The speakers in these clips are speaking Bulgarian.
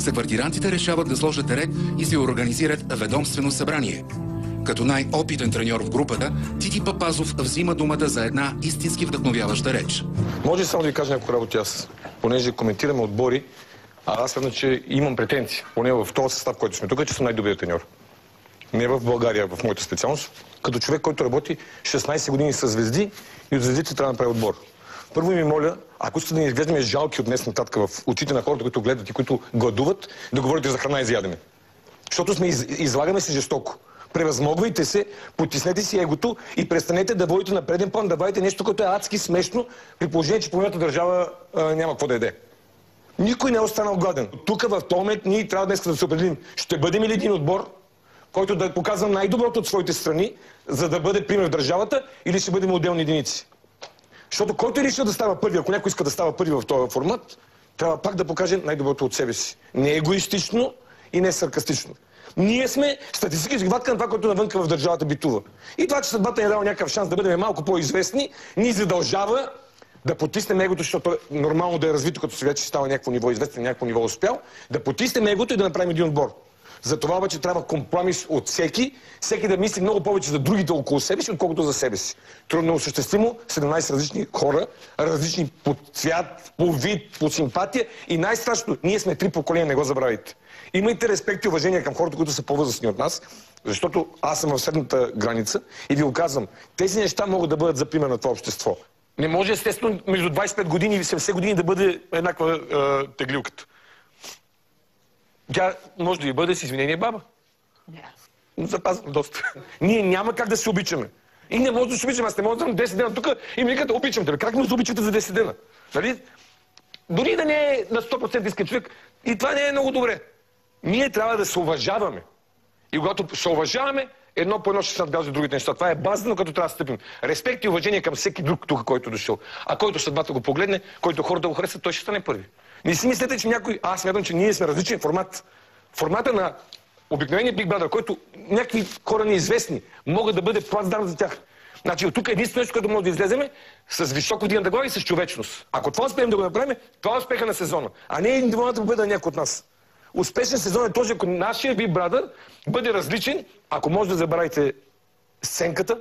съквартирантите решават да сложат ред и се организират ведомствено събрание. Като най-опитен треньор в групата, Тити Папазов взима думата за една истински вдъхновяваща реч. Може само да ви кажа някои работи аз, понеже коментираме отбори, аз смятам, че имам претенции, поне в този състав, който сме тук, че съм най-добрият треньор. Не в България, в моята специалност, като човек, който работи 16 години с звезди и от звездите трябва да направи отбор. Първо ми моля, ако искате да ни изглеждаме жалки от днес нататък в очите на хората, които гледат и които гладуват, да говорите за храна и за ядене. Защото излагаме се жестоко. Превъзмогвайте се, потиснете си егото и престанете да водите на преден план, да правите нещо, което е адски смешно, при положение, че половината държава няма какво да яде. Никой не е останал гладен. Тук в този момент ние трябва днес да се определим. Ще бъдем ли един отбор, който да показва най-доброто от своите страни, за да бъде пример в държавата, или ще бъдем отделни единици? Защото който е решил да става първи, ако някой иска да става първи в този формат, трябва пак да покаже най-доброто от себе си. Не егоистично и не саркастично. Ние сме статистически вадка на това, което навънка в държавата битува. И това, че съдбата ни е дала някакъв шанс да бъдем малко по-известни, ни задължава да потиснем егото, защото е нормално да е развито, като се вече става някакво ниво известен, някакво ниво успял, да потиснем егото и да направим един отбор. За това обаче трябва компромис от всеки да мисли много повече за другите около себе си, отколкото за себе си. Трудно осъществимо, 17 различни хора, различни по цвят, по вид, по симпатия и най-страшното, ние сме 3 поколения, не го забравяйте. Имайте респект и уважение към хората, които са по-възрастни от нас, защото аз съм в средната граница и ви го казвам, тези неща могат да бъдат за пример на това общество. Не може естествено между 25 години или 70 години да бъде еднаква теглилката. Тя може да и бъде с извинение баба. Но запазвам доста. Ние няма как да се обичаме. И не може да се обичаме. Аз не мога да съм 10 дена тук и ми викат, обичам тебе. Как ме обичате за 10 дена? Нали? Дори да не е на 100% иска човек, и това не е много добре. Ние трябва да се уважаваме. И когато се уважаваме, едно по едно ще се надграждат другите неща. Това е базено, като трябва да стъпим. Респект и уважение към всеки друг тук, който е дошъл. А който съдбата го погледне, който хората го харесват, той ще стане първи. Не си мислете, че някой... Аз смятам, че ние сме различен формат. Формата на обикновения Big Brother, който някакви хора неизвестни могат да бъде плацдарм за тях. Значи от тук единствено нещо, което може да излеземе с високо вдигната глава и с човечност. Ако това успеем да го направим, това е успеха на сезона. А не индивидуалната победа на някой от нас. Успешен сезон е този, ако нашия Big Brother бъде различен, ако може да забравите сценката,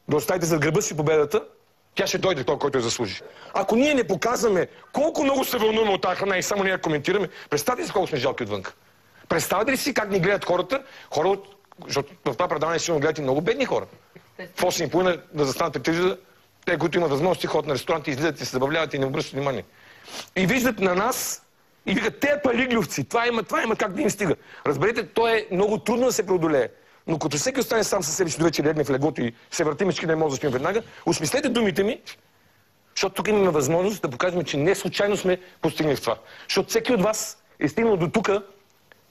да оставите зад гърба си победата, тя ще дойде този, който я заслужи. Ако ние не показваме колко много се вълнуваме от тази храна и само ние коментираме, представете си колко сме жалки отвън. Представете ли си как ни гледат хората, защото в това предаване сигурно гледат и много бедни хора. В 8:30 да застанат пред телевизора, те, които имат възможности, ходят на ресторанти, излизат и се забавляват и не обръщат внимание. И виждат на нас и викат, те палиглювци, това има как да им стига. Разберете, то е много трудно да се преодолее. Но като всеки остане сам със себе си до вече легне в леглото и се върти мечки да не може да спим веднага, осмислете думите ми, защото тук имаме възможност да покажем, че не случайно сме постигнали в това. Защото всеки от вас е стигнал до тук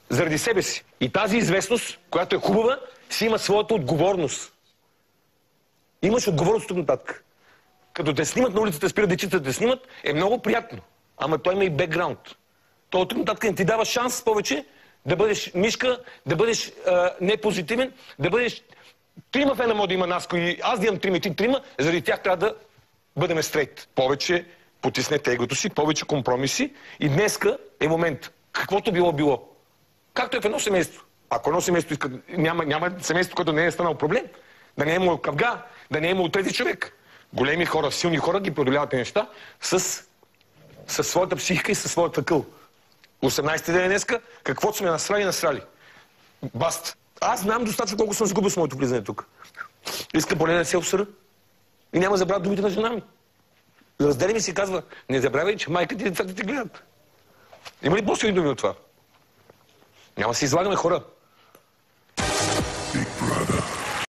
заради себе си. И тази известност, която е хубава, си има своята отговорност. Имаш отговорност тук нататък. Като те снимат на улицата, спират дечица да те снимат, е много приятно. Ама той има и бекграунд. То тук нататък не ти дава шанс повече да бъдеш мишка, да бъдеш непозитивен, да бъдеш... Трима в една мода има нас, и аз да имам трима и ти трима, заради тях трябва да бъдем стрейт. Повече потиснете егото си, повече компромиси и днеска е момент. Каквото било. Както е в едно семейство. Ако едно семейство иска... Няма семейство, което не е станал проблем. Да не е имало кавга, да не е имало трети човек. Големи хора, силни хора ги преодоляват неща със своята психика и със своята къл. 18-ти ден днеска, каквото сме насрали. Баст. Аз знам достатъчно колко съм загубил с моето влизане тук. Искам поне да не се обсъра. И няма да забравя думите на жена ми. Разделя ми си казва, не забравяй, че майка ти и децата ти гледат. Има ли по-силни думи от това? Няма да се излагаме хора.